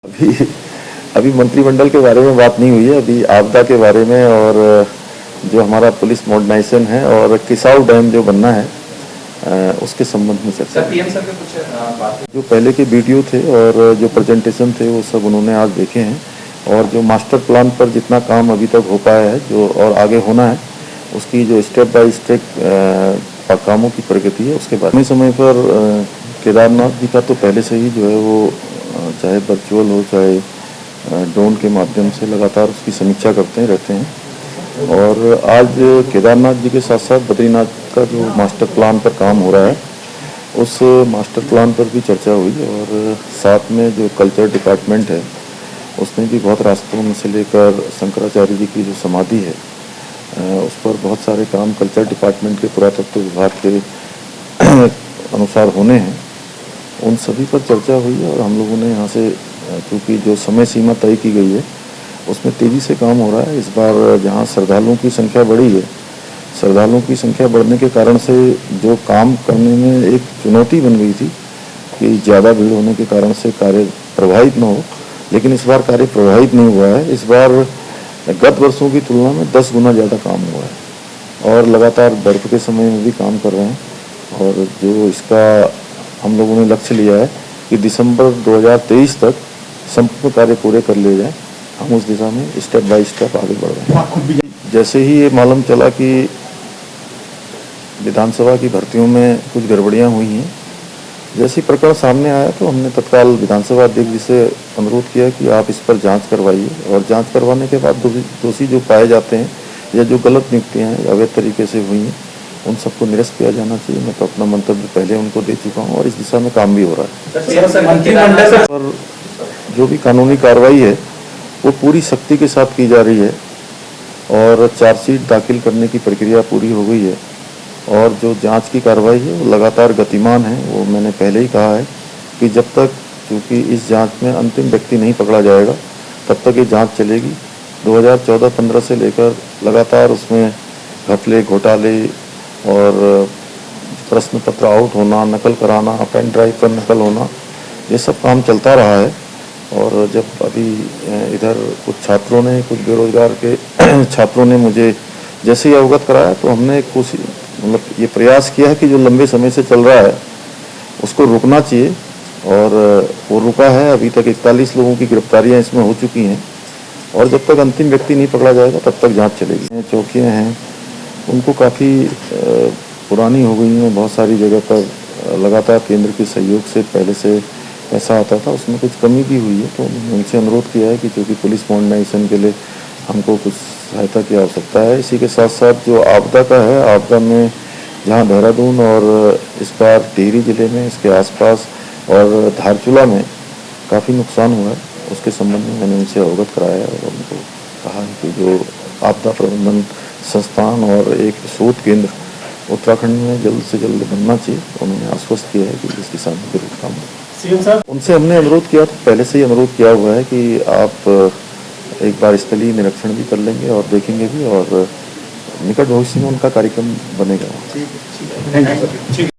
अभी अभी मंत्रिमंडल के बारे में बात नहीं हुई है। अभी आपदा के बारे में और जो हमारा पुलिस मॉडर्नाइजेशन है और किसाऊ डैम जो बनना है उसके संबंध में चर्चा। पीएम सर के कुछ बात जो पहले के वीडियो थे और जो प्रेजेंटेशन थे वो सब उन्होंने आज देखे हैं और जो मास्टर प्लान पर जितना काम अभी तक हो पाया है जो और आगे होना है उसकी जो स्टेप बाय स्टेप कामों की प्रगति है उसके बाद समय पर केदारनाथ जी का तो पहले से ही जो है वो चाहे वर्चुअल हो चाहे ड्रोन के माध्यम से लगातार उसकी समीक्षा करते रहते हैं। और आज केदारनाथ जी के साथ साथ बद्रीनाथ का जो मास्टर प्लान पर काम हो रहा है उस मास्टर प्लान पर भी चर्चा हुई और साथ में जो कल्चर डिपार्टमेंट है उसने भी बहुत रास्तों में से लेकर शंकराचार्य जी की जो समाधि है उस पर बहुत सारे काम कल्चर डिपार्टमेंट के पुरातत्व विभाग के अनुसार होने हैं। उन सभी पर चर्चा हुई है और हम लोगों ने यहाँ से क्योंकि जो समय सीमा तय की गई है उसमें तेज़ी से काम हो रहा है। इस बार जहाँ श्रद्धालुओं की संख्या बढ़ी है, श्रद्धालुओं की संख्या बढ़ने के कारण से जो काम करने में एक चुनौती बन गई थी कि ज़्यादा भीड़ होने के कारण से कार्य प्रभावित न हो, लेकिन इस बार कार्य प्रभावित नहीं हुआ है। इस बार गत वर्षों की तुलना में 10 गुना ज़्यादा काम हुआ है और लगातार बर्फ के समय में भी काम कर रहे हैं। और जो इसका हम लोगों ने लक्ष्य लिया है कि दिसंबर 2023 तक संपूर्ण कार्य पूरे कर लिए जाए। हम उस दिशा में स्टेप बाय स्टेप आगे बढ़ रहे हैं। जैसे ही ये मालूम चला कि विधानसभा की भर्तियों में कुछ गड़बड़ियां हुई हैं, जैसे ही प्रकरण सामने आया तो हमने तत्काल विधानसभा अध्यक्ष जी से अनुरोध किया कि आप इस पर जांच करवाइए और जांच करवाने के बाद दोषी जो पाए जाते हैं या जो गलत नियुक्तियाँ अवैध तरीके से हुई हैं उन सबको निरस्त किया जाना चाहिए। मैं तो अपना मंतव्य पहले उनको दे चुका हूँ और इस दिशा में काम भी हो रहा है। और जो भी कानूनी कार्रवाई है वो पूरी सख्ती के साथ की जा रही है और चार्जशीट दाखिल करने की प्रक्रिया पूरी हो गई है और जो जांच की कार्रवाई है वो लगातार गतिमान है। वो मैंने पहले ही कहा है कि जब तक क्योंकि इस जांच में अंतिम व्यक्ति नहीं पकड़ा जाएगा तब तक ये जांच चलेगी। 2014-15 से लेकर लगातार उसमें घपले घोटाले और प्रश्न पत्र आउट होना, नकल कराना, पेन ड्राइव पर नकल होना, ये सब काम चलता रहा है। और जब अभी इधर कुछ छात्रों ने, कुछ बेरोजगार के छात्रों ने मुझे जैसे ही अवगत कराया तो हमने कोशिश मतलब ये प्रयास किया है कि जो लंबे समय से चल रहा है उसको रुकना चाहिए और वो रुका है। अभी तक 41 लोगों की गिरफ्तारियां इसमें हो चुकी हैं और जब तक अंतिम व्यक्ति नहीं पकड़ा जाएगा तब तक जांच चलेगी। चौकियाँ हैं उनको काफ़ी पुरानी हो गई हैं, बहुत सारी जगह पर लगातार केंद्र के सहयोग से पहले से पैसा आता था, उसमें कुछ कमी भी हुई है। तो उनसे अनुरोध किया है कि क्योंकि पुलिस मॉडर्नाइजेशन के लिए हमको कुछ सहायता की आवश्यकता है। इसी के साथ साथ जो आपदा का है, आपदा में जहाँ देहरादून और इस बार टिहरी जिले में इसके आसपास और धारचूला में काफ़ी नुकसान हुआ है, उसके संबंध में मैंने उनसे अवगत कराया है और उनको कहा है कि जो आपदा प्रबंधन संस्थान और एक शोध केंद्र उत्तराखंड में जल्द से जल्द बनना चाहिए। उन्होंने आश्वस्त किया है कि इस दिशा में जरूर काम होगा। उनसे हमने अनुरोध किया, तो पहले से ही अनुरोध किया हुआ है कि आप एक बार स्थलीय निरीक्षण भी कर लेंगे और देखेंगे भी और निकट भविष्य में उनका कार्यक्रम बनेगा। ठीक है।